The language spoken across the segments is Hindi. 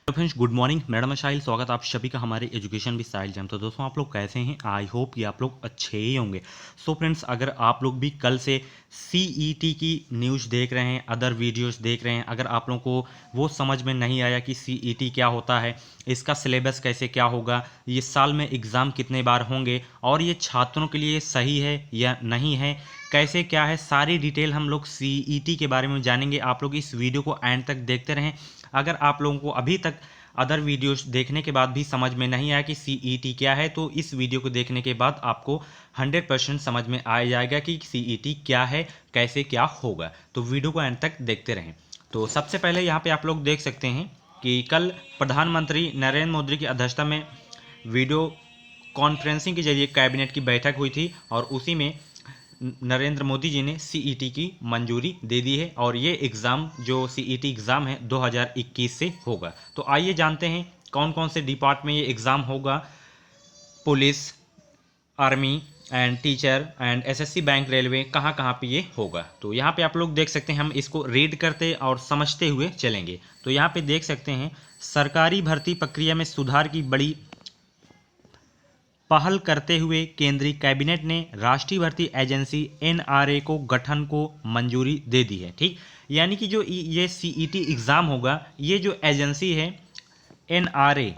तो फ्रेंड्स गुड मॉर्निंग, मेरा नाम है साहिल। स्वागत आप सभी का हमारे एजुकेशन विद साहिल जैम। तो दोस्तों आप लोग कैसे हैं? आई होप कि आप लोग अच्छे ही होंगे। सो फ्रेंड्स, अगर आप लोग भी कल से सीईटी की न्यूज़ देख रहे हैं, अदर वीडियोस देख रहे हैं, अगर आप लोगों को वो समझ में नहीं आया कि सीईटी क्या होता है, इसका सिलेबस कैसे क्या होगा, ये साल में एग्ज़ाम कितने बार होंगे और ये छात्रों के लिए सही है या नहीं है, कैसे क्या है, सारी डिटेल हम लोग सीईटी के बारे में जानेंगे। आप लोग इस वीडियो को एंड तक देखते रहें। अगर आप लोगों को अभी तक अदर वीडियोस देखने के बाद भी समझ में नहीं आया कि सीईटी क्या है, तो इस वीडियो को देखने के बाद आपको 100% समझ में आ जाएगा कि सीईटी क्या है, कैसे क्या होगा। तो वीडियो को एंड तक देखते रहें। तो सबसे पहले यहाँ पे आप लोग देख सकते हैं कि कल प्रधानमंत्री नरेंद्र मोदी की अध्यक्षता में वीडियो कॉन्फ्रेंसिंग के जरिए कैबिनेट की बैठक हुई थी और उसी में नरेंद्र मोदी जी ने सीईटी की मंजूरी दे दी है और ये एग्ज़ाम जो सीईटी एग्ज़ाम है 2021 से होगा। तो आइए जानते हैं कौन कौन से डिपार्ट में ये एग्ज़ाम होगा। Police, army and teacher and SSC, bank, railway, कहाँ कहाँ पे ये होगा। तो यहाँ पे आप लोग देख सकते हैं, हम इसको रीड करते और समझते हुए चलेंगे। तो यहाँ पे देख सकते हैं, सरकारी भर्ती प्रक्रिया में सुधार की बड़ी पहल करते हुए केंद्रीय कैबिनेट ने राष्ट्रीय भर्ती एजेंसी एनआरए को गठन को मंजूरी दे दी है। ठीक, यानी कि जो ये सीईटी एग्ज़ाम होगा, ये जो एजेंसी है एनआरए,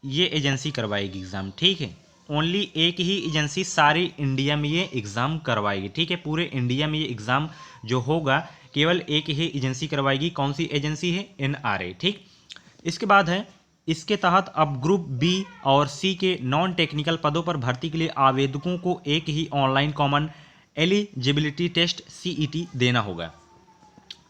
ये एजेंसी करवाएगी एग्ज़ाम। ठीक है, ओनली एक ही एजेंसी सारी इंडिया में ये एग्ज़ाम करवाएगी। ठीक है, पूरे इंडिया में ये एग्ज़ाम जो होगा केवल एक ही एजेंसी करवाएगी। कौन सी एजेंसी है? एनआरए। ठीक, इसके बाद है, इसके तहत अब ग्रुप बी और सी के नॉन टेक्निकल पदों पर भर्ती के लिए आवेदकों को एक ही online common eligibility test CET देना होगा।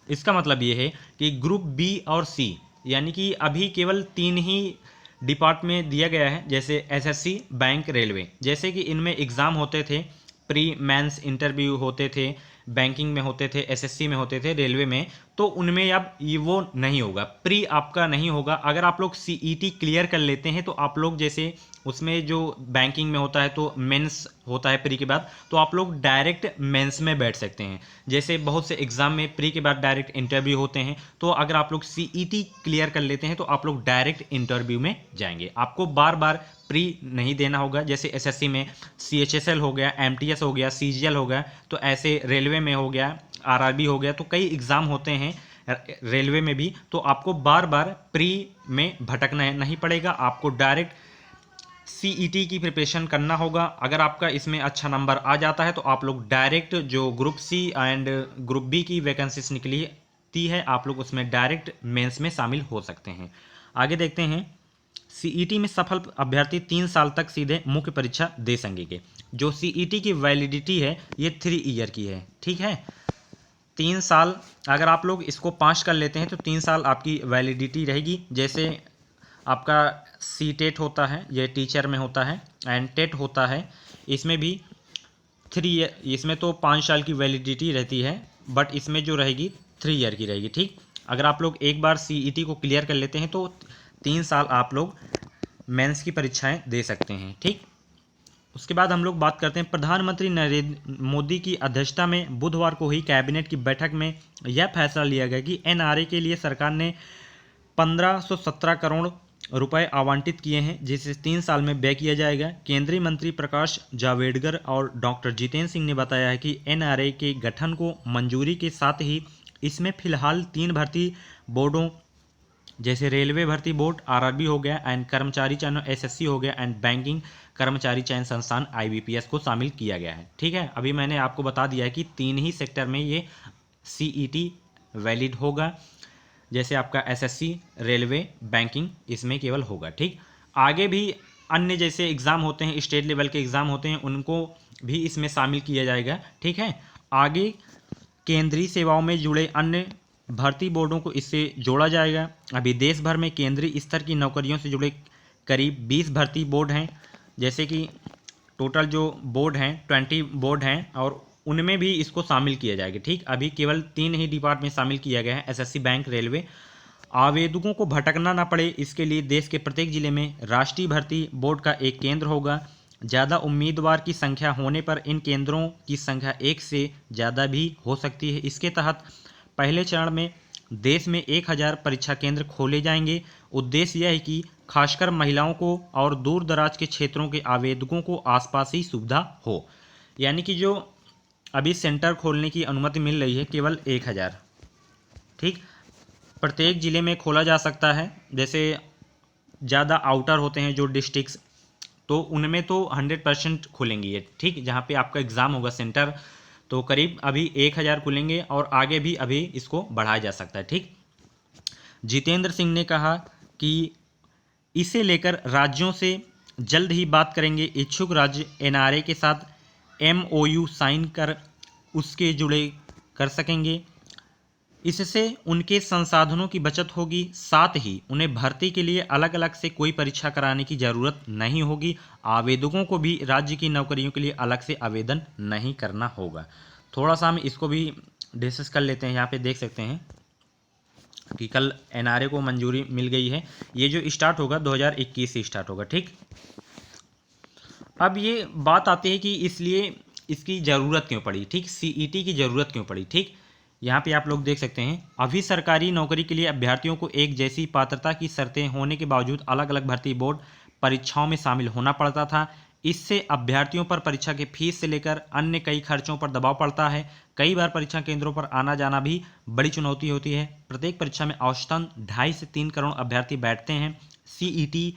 इसका मतलब ये है कि ग्रुप बी और सी, यानी कि अभी केवल 3 ही डिपार्ट में दिया गया है, जैसे एसएससी, बैंक, रेलवे। जैसे कि इनमें एग्ज़ाम होते थे, प्री मेंस इंटरव्यू होते थे, बैंकिंग में होते थे, एसएससी में होते थे, रेलवे में, तो उनमें अब ये वो नहीं होगा, प्री आपका नहीं होगा। अगर आप लोग सीईटी क्लियर कर लेते हैं तो आप लोग, जैसे उसमें जो बैंकिंग में होता है तो मेंस होता है प्री के बाद, तो आप लोग डायरेक्ट मेंस में बैठ सकते हैं। जैसे बहुत से एग्जाम में प्री के बाद डायरेक्ट इंटरव्यू होते हैं, तो अगर आप लोग सीईटी क्लियर कर लेते हैं तो आप लोग डायरेक्ट इंटरव्यू में जाएंगे। आपको बार बार प्री नहीं देना होगा। जैसे एसएससी में सीएचएसएल हो गया, एमटीएस हो गया, सीजीएल हो गया, तो ऐसे रेलवे में हो गया, आरआरबी हो गया, तो कई एग्ज़ाम होते हैं रेलवे में भी। तो आपको बार बार प्री में भटकना नहीं पड़ेगा, आपको डायरेक्ट सीईटी की प्रिपरेशन करना होगा। अगर आपका इसमें अच्छा नंबर आ जाता है तो आप लोग डायरेक्ट जो group C and group B की वैकेंसीज निकली थी है, आप लोग उसमें डायरेक्ट मेंस में शामिल हो सकते हैं। आगे देखते हैं, सीईटी में सफल अभ्यर्थी 3 साल तक सीधे मुख्य परीक्षा दे सकेंगे। जो सीईटी की वैलिडिटी है ये 3 ईयर की है। ठीक है, 3 साल, अगर आप लोग इसको पास कर लेते हैं तो 3 साल आपकी वैलिडिटी रहेगी। जैसे आपका सी टेट होता है, ये टीचर में होता है, एंड टेट होता है, इसमें भी 3 ईयर, इसमें तो 5 साल की वैलिडिटी रहती है, बट इसमें जो रहेगी 3 ईयर की रहेगी। ठीक, अगर आप लोग एक बार सीईटी को क्लियर कर लेते हैं तो 3 साल आप लोग मेंस की परीक्षाएं दे सकते हैं। ठीक, उसके बाद हम लोग बात करते हैं, प्रधानमंत्री नरेंद्र मोदी की अध्यक्षता में बुधवार को हुई कैबिनेट की बैठक में यह फैसला लिया गया कि एनआरए के लिए सरकार ने 1517 करोड़ रुपए आवंटित किए हैं, जिसे 3 साल में व्यय किया जाएगा। केंद्रीय मंत्री प्रकाश जावड़ेकर और डॉक्टर जितेंद्र सिंह ने बताया है कि एनआरए के गठन को मंजूरी के साथ ही इसमें फिलहाल 3 भर्ती बोर्डों, जैसे रेलवे भर्ती बोर्ड आरआरबी हो गया, एंड कर्मचारी चयन एसएससी हो गया, एंड बैंकिंग कर्मचारी चयन संस्थान आईबीपीएस को शामिल किया गया है। ठीक है, अभी मैंने आपको बता दिया है कि 3 ही सेक्टर में ये सीईटी वैलिड होगा, जैसे आपका एसएससी, रेलवे, बैंकिंग, इसमें केवल होगा। ठीक, आगे भी अन्य जैसे एग्ज़ाम होते हैं, स्टेट लेवल के एग्ज़ाम होते हैं, उनको भी इसमें शामिल किया जाएगा। ठीक है, आगे केंद्रीय सेवाओं में जुड़े अन्य भर्ती बोर्डों को इससे जोड़ा जाएगा। अभी देश भर में केंद्रीय स्तर की नौकरियों से जुड़े करीब 20 भर्ती बोर्ड हैं, जैसे कि टोटल जो बोर्ड हैं 20 बोर्ड हैं, और उनमें भी इसको शामिल किया जाएगा। ठीक, अभी केवल 3 ही डिपार्ट में शामिल किया गया है, एसएससी, बैंक, रेलवे। आवेदकों को भटकना ना पड़े, इसके लिए देश के प्रत्येक जिले में राष्ट्रीय भर्ती बोर्ड का एक केंद्र होगा। ज़्यादा उम्मीदवार की संख्या होने पर इन केंद्रों की संख्या 1 से ज़्यादा भी हो सकती है। इसके तहत पहले चरण में देश में 1000 परीक्षा केंद्र खोले जाएंगे। उद्देश्य यह है कि खासकर महिलाओं को और दूर दराज के क्षेत्रों के आवेदकों को आसपास ही सुविधा हो। यानी कि जो अभी सेंटर खोलने की अनुमति मिल रही है केवल 1000, ठीक। प्रत्येक ज़िले में खोला जा सकता है। जैसे ज़्यादा आउटर होते हैं जो डिस्ट्रिक्ट्स, तो उनमें तो 100% खुलेंगी ये, ठीक। जहाँ पे आपका एग्ज़ाम होगा सेंटर, तो करीब अभी 1000 खुलेंगे और आगे भी अभी इसको बढ़ाया जा सकता है, ठीक। जितेंद्र सिंह ने कहा कि इसे लेकर राज्यों से जल्द ही बात करेंगे। इच्छुक राज्य एनआरए के साथ MOU साइन कर उसके जुड़े कर सकेंगे। इससे उनके संसाधनों की बचत होगी, साथ ही उन्हें भर्ती के लिए अलग अलग से कोई परीक्षा कराने की ज़रूरत नहीं होगी। आवेदकों को भी राज्य की नौकरियों के लिए अलग से आवेदन नहीं करना होगा। थोड़ा सा हम इसको भी डिस्कस कर लेते हैं। यहाँ पे देख सकते हैं कि कल एनआरए को मंजूरी मिल गई है। ये जो स्टार्ट होगा 2021 से स्टार्ट होगा, ठीक। अब ये बात आती है कि इसलिए इसकी ज़रूरत क्यों पड़ी, ठीक। CET की ज़रूरत क्यों पड़ी, ठीक। यहाँ पे आप लोग देख सकते हैं, अभी सरकारी नौकरी के लिए अभ्यर्थियों को एक जैसी पात्रता की शर्तें होने के बावजूद अलग अलग भर्ती बोर्ड परीक्षाओं में शामिल होना पड़ता था। इससे अभ्यर्थियों पर परीक्षा के फीस से लेकर अन्य कई खर्चों पर दबाव पड़ता है। कई बार परीक्षा केंद्रों पर आना जाना भी बड़ी चुनौती होती है। प्रत्येक परीक्षा में औसतन 2.5 से 3 करोड़ अभ्यर्थी बैठते हैं। CET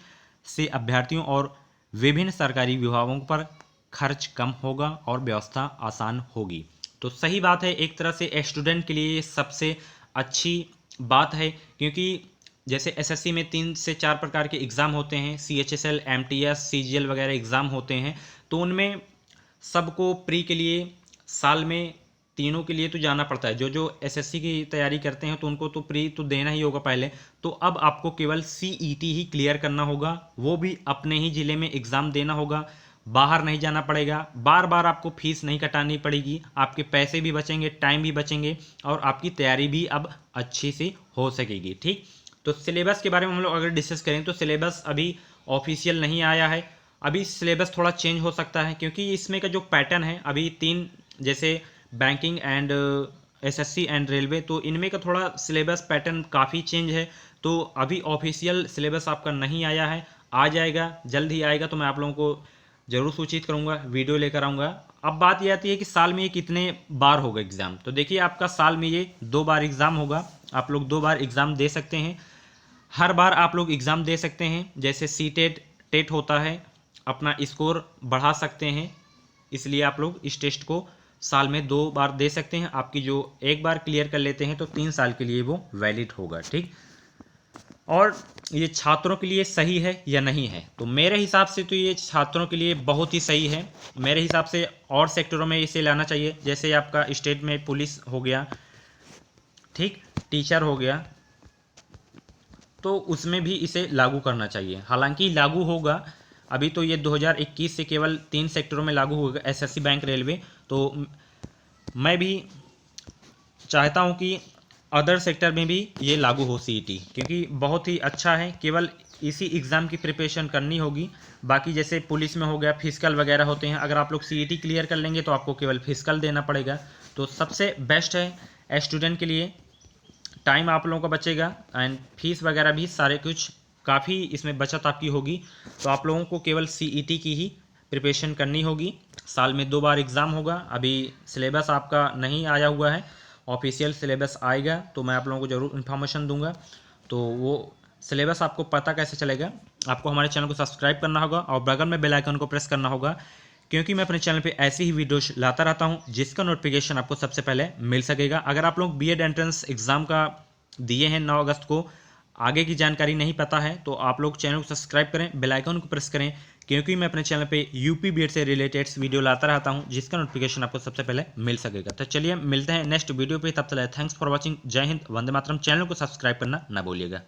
से अभ्यर्थियों और विभिन्न सरकारी विभागों पर खर्च कम होगा और व्यवस्था आसान होगी। तो सही बात है, एक तरह से स्टूडेंट के लिए सबसे अच्छी बात है, क्योंकि जैसे SSC में 3 से 4 प्रकार के एग्ज़ाम होते हैं, CHSL, MTS, CGL वगैरह एग्ज़ाम होते हैं। तो उनमें सबको प्री के लिए साल में तीनों के लिए तो जाना पड़ता है। जो SSC की तैयारी करते हैं तो उनको तो प्री तो देना ही होगा पहले। तो अब आपको केवल CET ही क्लियर करना होगा, वो भी अपने ही ज़िले में एग्ज़ाम देना होगा, बाहर नहीं जाना पड़ेगा, बार बार आपको फीस नहीं कटानी पड़ेगी, आपके पैसे भी बचेंगे, टाइम भी बचेंगे और आपकी तैयारी भी अब अच्छी से हो सकेगी, ठीक। तो सिलेबस के बारे में हम लोग अगर डिस्कस करें तो सिलेबस अभी ऑफिशियल नहीं आया है। अभी सिलेबस थोड़ा चेंज हो सकता है, क्योंकि इसमें का जो पैटर्न है अभी 3, जैसे banking and SSC and railway, तो इनमें का थोड़ा सिलेबस पैटर्न काफ़ी चेंज है। तो अभी ऑफिशियल सिलेबस आपका नहीं आया है, आ जाएगा, जल्द ही आएगा, तो मैं आप लोगों को जरूर सूचित करूंगा, वीडियो लेकर आऊँगा। अब बात ये आती है कि साल में ये कितने बार होगा एग्ज़ाम। तो देखिए, आपका साल में ये 2 बार एग्ज़ाम होगा। आप लोग 2 बार एग्ज़ाम दे सकते हैं। हर बार आप लोग एग्ज़ाम दे सकते हैं। जैसे CTET, टेट होता है, अपना स्कोर बढ़ा सकते हैं, इसलिए आप लोग इस टेस्ट को साल में 2 बार दे सकते हैं। आपकी जो एक बार क्लियर कर लेते हैं तो 3 साल के लिए वो वैलिड होगा, ठीक। और ये छात्रों के लिए सही है या नहीं है, तो मेरे हिसाब से तो ये छात्रों के लिए बहुत ही सही है। मेरे हिसाब से और सेक्टरों में इसे लाना चाहिए। जैसे आपका स्टेट में पुलिस हो गया, ठीक, टीचर हो गया, तो उसमें भी इसे लागू करना चाहिए। हालांकि लागू होगा, अभी तो ये 2021 से केवल 3 सेक्टरों में लागू होगा, SSC, बैंक, रेलवे। तो मैं भी चाहता हूँ कि अदर सेक्टर में भी ये लागू हो CET, क्योंकि बहुत ही अच्छा है। केवल इसी एग्ज़ाम की प्रिपरेशन करनी होगी। बाकी जैसे पुलिस में हो गया, फिजिकल वगैरह होते हैं, अगर आप लोग CET क्लियर कर लेंगे तो आपको केवल फिजिकल देना पड़ेगा। तो सबसे बेस्ट है स्टूडेंट के लिए, टाइम आप लोगों का बचेगा एंड फीस वगैरह भी सारे कुछ काफ़ी इसमें बचत आपकी होगी। तो आप लोगों को केवल CET की ही प्रिपरेशन करनी होगी। साल में 2 बार एग्ज़ाम होगा। अभी सिलेबस आपका नहीं आया हुआ है, ऑफिशियल सिलेबस आएगा तो मैं आप लोगों को ज़रूर इन्फॉर्मेशन दूंगा। तो वो सिलेबस आपको पता कैसे चलेगा, आपको हमारे चैनल को सब्सक्राइब करना होगा और बगल में बेल आइकन को प्रेस करना होगा, क्योंकि मैं अपने चैनल पे ऐसी ही वीडियोस लाता रहता हूं जिसका नोटिफिकेशन आपको सबसे पहले मिल सकेगा। अगर आप लोग BEd एंट्रेंस एग्ज़ाम का दिए हैं 9 अगस्त को, आगे की जानकारी नहीं पता है तो आप लोग चैनल को सब्सक्राइब करें, बेल आइकन को प्रेस करें, क्योंकि मैं अपने चैनल पे UP BEd से रिलेटेड वीडियो लाता रहता हूं जिसका नोटिफिकेशन आपको सबसे पहले मिल सकेगा। तो चलिए मिलते हैं नेक्स्ट वीडियो पे, तब तक थैंक्स फॉर वॉचिंग। जय हिंद, वंदे मातरम। चैनल को सब्सक्राइब करना ना भूलिएगा।